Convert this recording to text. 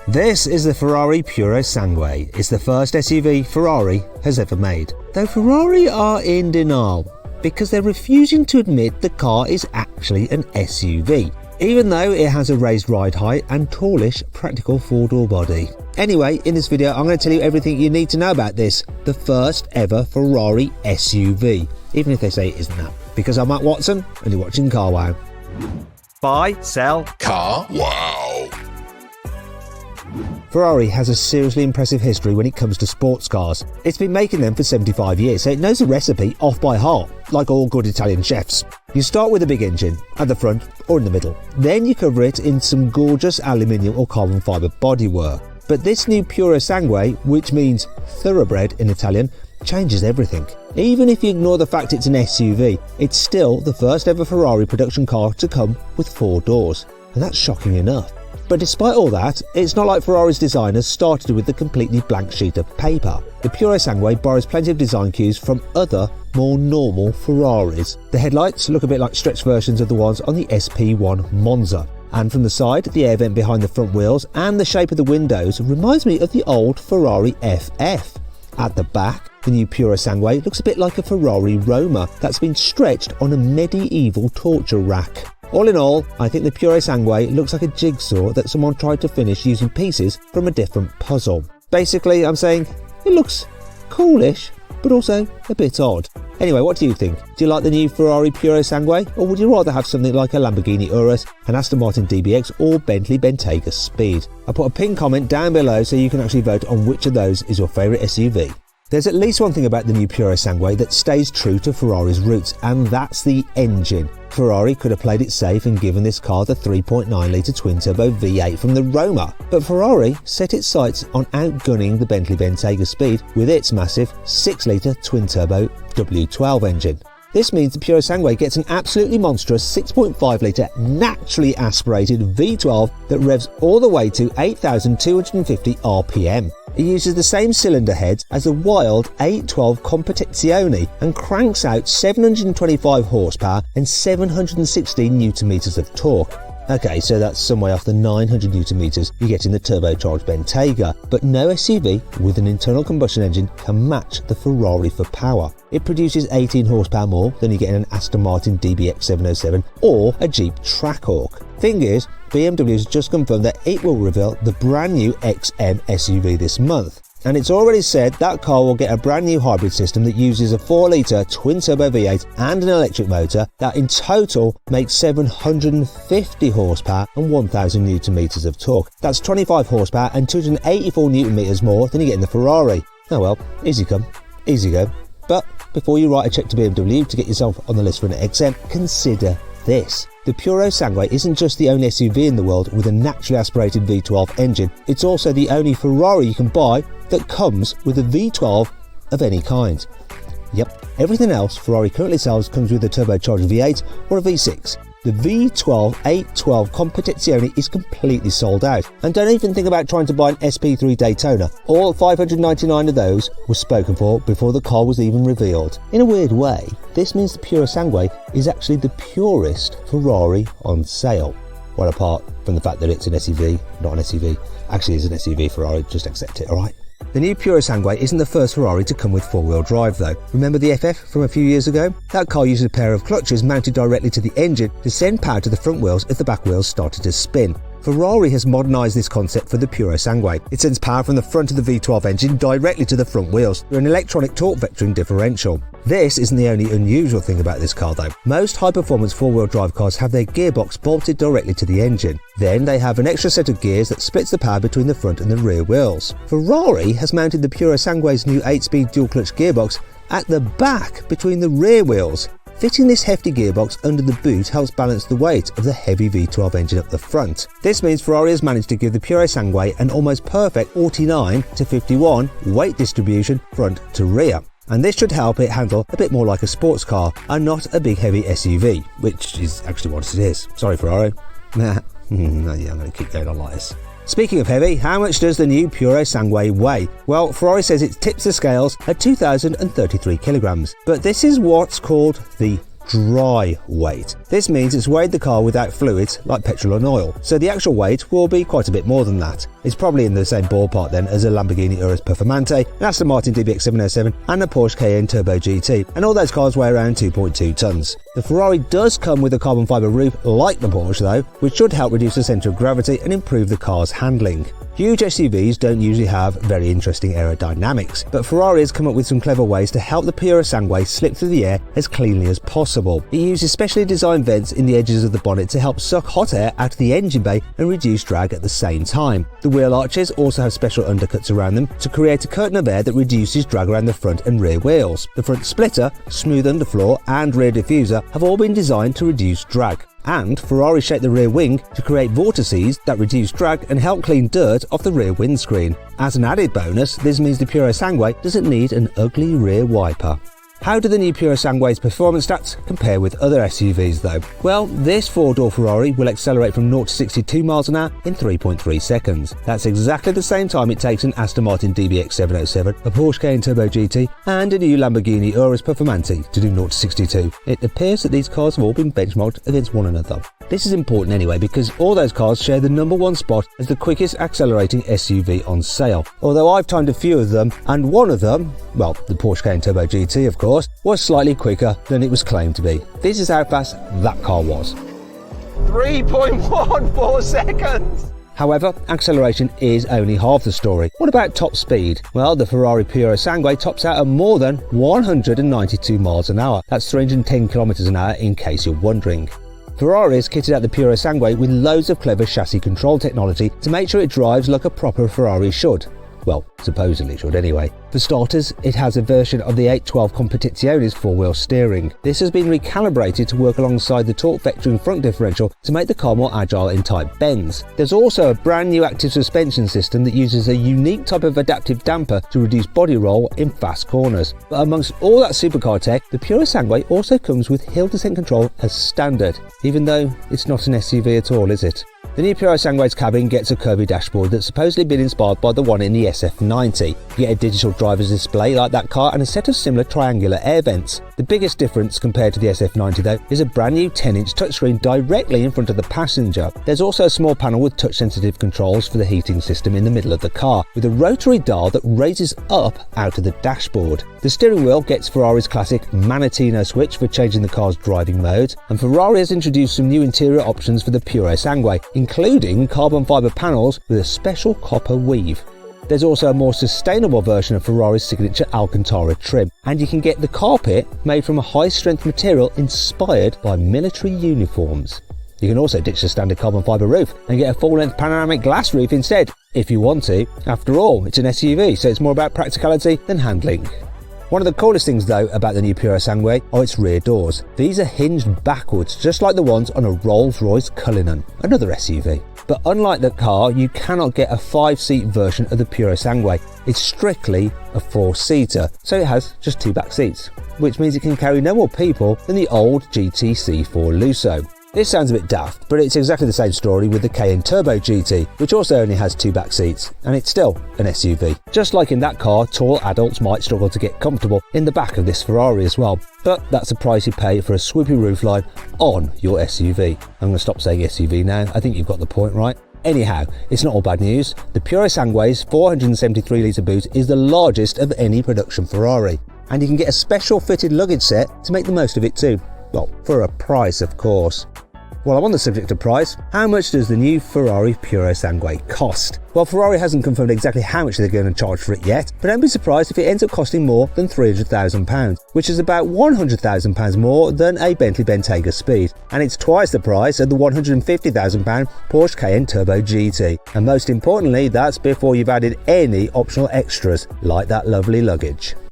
This is the Ferrari Purosangue. It's the first SUV Ferrari has ever made. Though Ferrari are in denial because they're refusing to admit the car is actually an SUV, even though it has a raised ride height and tallish practical four-door body. Anyway, in this video I'm going to tell you everything you need to know about this, the first ever Ferrari SUV, even if they say it isn't that. Because I'm Matt Watson and you're watching Car Wow. Buy, sell, Car Wow. Ferrari has a seriously impressive history when it comes to sports cars. It's been making them for 75 years, so it knows the recipe off by heart, like all good Italian chefs. You start with a big engine, at the front or in the middle. Then you cover it in some gorgeous aluminium or carbon fibre bodywork. But this new Purosangue, which means thoroughbred in Italian, changes everything. Even if you ignore the fact it's an SUV, it's still the first ever Ferrari production car to come with 4 doors. And that's shocking enough. But despite all that, it's not like Ferrari's designers started with a completely blank sheet of paper. The Purosangue borrows plenty of design cues from other, more normal Ferraris. The headlights look a bit like stretched versions of the ones on the SP1 Monza. And from the side, the air vent behind the front wheels and the shape of the windows reminds me of the old Ferrari FF. At the back, the new Purosangue looks a bit like a Ferrari Roma that's been stretched on a medieval torture rack. All in all, I think the Purosangue looks like a jigsaw that someone tried to finish using pieces from a different puzzle. Basically, I'm saying it looks coolish, but also a bit odd. Anyway, what do you think? Do you like the new Ferrari Purosangue, or would you rather have something like a Lamborghini Urus, an Aston Martin DBX, or Bentley Bentayga Speed? I'll put a pinned comment down below so you can actually vote on which of those is your favourite SUV. There's at least one thing about the new Purosangue that stays true to Ferrari's roots, and that's the engine. Ferrari could have played it safe and given this car the 3.9-litre twin-turbo V8 from the Roma, but Ferrari set its sights on outgunning the Bentley Bentayga Speed with its massive 6-litre twin-turbo W12 engine. This means the Purosangue gets an absolutely monstrous 6.5-litre naturally aspirated V12 that revs all the way to 8,250 RPM. It uses the same cylinder heads as the wild 812 Competizione and cranks out 725 horsepower and 716 Nm of torque. Okay, so that's some way off the 900 Nm you get in the turbocharged Bentayga, but no SUV with an internal combustion engine can match the Ferrari for power. It produces 18 horsepower more than you get in an Aston Martin DBX 707 or a Jeep Trackhawk. Thing is, BMW has just confirmed that it will reveal the brand new XM SUV this month. And it's already said that car will get a brand new hybrid system that uses a 4-litre twin-turbo V8 and an electric motor that in total makes 750 horsepower and 1,000 Nm of torque. That's 25 horsepower and 284 Nm more than you get in the Ferrari. Oh well, easy come, easy go. But before you write a check to BMW to get yourself on the list for an XM, consider this. The Purosangue isn't just the only SUV in the world with a naturally aspirated V12 engine, it's also the only Ferrari you can buy that comes with a V12 of any kind. Yep, everything else Ferrari currently sells comes with a turbocharged V8 or a V6. The V12 812 Competizione is completely sold out, and don't even think about trying to buy an SP3 Daytona. All 599 of those were spoken for before the car was even revealed. In a weird way, this means the Purosangue is actually the purest Ferrari on sale. Well, apart from the fact that it's an SUV, not an SUV. Actually, it's an SUV Ferrari, just accept it, alright? The new Purosangue isn't the first Ferrari to come with 4-wheel drive though. Remember the FF from a few years ago? That car used a pair of clutches mounted directly to the engine to send power to the front wheels if the back wheels started to spin. Ferrari has modernised this concept for the Purosangue. It sends power from the front of the V12 engine directly to the front wheels through an electronic torque vectoring differential. This isn't the only unusual thing about this car though. Most high-performance 4-wheel drive cars have their gearbox bolted directly to the engine. Then they have an extra set of gears that splits the power between the front and the rear wheels. Ferrari has mounted the Purosangue's new 8-speed dual-clutch gearbox at the back between the rear wheels. Fitting this hefty gearbox under the boot helps balance the weight of the heavy V12 engine up the front. This means Ferrari has managed to give the Purosangue an almost perfect 49-51 weight distribution front to rear. And this should help it handle a bit more like a sports car and not a big heavy SUV, which is actually what it is. Sorry Ferrari. Yeah, I'm going to keep going on like this. Speaking of heavy, how much does the new Purosangue weigh? Well, Ferrari says it tips the scales at 2,033 kilograms, but this is what's called the dry weight. This means it's weighed the car without fluids like petrol and oil, so the actual weight will be quite a bit more than that. It's probably in the same ballpark then as a Lamborghini Urus Performante, an Aston Martin DBX 707 and a Porsche Cayenne Turbo GT, and all those cars weigh around 2.2 tonnes. The Ferrari does come with a carbon fibre roof like the Porsche though, which should help reduce the centre of gravity and improve the car's handling. Huge SUVs don't usually have very interesting aerodynamics, but Ferrari has come up with some clever ways to help the Purosangue slip through the air as cleanly as possible. It uses specially designed vents in the edges of the bonnet to help suck hot air out of the engine bay and reduce drag at the same time. The wheel arches also have special undercuts around them to create a curtain of air that reduces drag around the front and rear wheels. The front splitter, smooth underfloor and rear diffuser have all been designed to reduce drag. And Ferrari shaped the rear wing to create vortices that reduce drag and help clean dirt off the rear windscreen. As an added bonus, this means the Purosangue doesn't need an ugly rear wiper. How do the new Purosangue's performance stats compare with other SUVs though? Well, this four-door Ferrari will accelerate from 0 to 62 miles an hour in 3.3 seconds. That's exactly the same time it takes an Aston Martin DBX 707, a Porsche Cayenne Turbo GT and a new Lamborghini Urus Performante to do 0 to 62. It appears that these cars have all been benchmarked against one another. This is important anyway because all those cars share the #1 spot as the quickest accelerating SUV on sale. Although I've timed a few of them, and one of them, well, the Porsche Cayenne Turbo GT of course, was slightly quicker than it was claimed to be. This is how fast that car was. 3.14 seconds! However, acceleration is only half the story. What about top speed? Well, the Ferrari Purosangue tops out at more than 192 miles an hour. That's 310 kilometers an hour in case you're wondering. Ferrari has kitted out the Purosangue with loads of clever chassis control technology to make sure it drives like a proper Ferrari should. Well, supposedly should anyway. For starters, it has a version of the 812 Competizione's four-wheel steering. This has been recalibrated to work alongside the torque vectoring front differential to make the car more agile in tight bends. There's also a brand new active suspension system that uses a unique type of adaptive damper to reduce body roll in fast corners. But amongst all that supercar tech, the Purosangue also comes with hill descent control as standard, even though it's not an SUV at all, is it? The new Purosangue's cabin gets a curvy dashboard that's supposedly been inspired by the one in the SF90. You get a digital driver's display like that car and a set of similar triangular air vents. The biggest difference compared to the SF90 though is a brand new 10-inch touchscreen directly in front of the passenger. There's also a small panel with touch-sensitive controls for the heating system in the middle of the car, with a rotary dial that raises up out of the dashboard. The steering wheel gets Ferrari's classic Manettino switch for changing the car's driving mode, and Ferrari has introduced some new interior options for the Purosangue, including carbon fibre panels with a special copper weave. There's also a more sustainable version of Ferrari's signature Alcantara trim, and you can get the carpet made from a high-strength material inspired by military uniforms. You can also ditch the standard carbon fibre roof and get a full-length panoramic glass roof instead, if you want to. After all, it's an SUV, so it's more about practicality than handling. One of the coolest things though about the new Purosangue are its rear doors. These are hinged backwards, just like the ones on a Rolls-Royce Cullinan, another SUV. But unlike the car, you cannot get a 5-seat version of the Purosangue. It's strictly a 4-seater, so it has just 2 back seats, which means it can carry no more people than the old GTC4 Lusso. This sounds a bit daft, but it's exactly the same story with the Cayenne Turbo GT, which also only has 2 back seats, and it's still an SUV. Just like in that car, tall adults might struggle to get comfortable in the back of this Ferrari as well, but that's the price you pay for a swoopy roofline on your SUV. I'm going to stop saying SUV now, I think you've got the point right. Anyhow, it's not all bad news. The Purosangue's 473-litre boot is the largest of any production Ferrari, and you can get a special fitted luggage set to make the most of it too. Well, for a price of course. While I'm on the subject of price, how much does the new Ferrari Purosangue cost? Well, Ferrari hasn't confirmed exactly how much they're going to charge for it yet, but don't be surprised if it ends up costing more than £300,000, which is about £100,000 more than a Bentley Bentayga Speed, and it's twice the price of the £150,000 Porsche Cayenne Turbo GT. And most importantly, that's before you've added any optional extras, like that lovely luggage.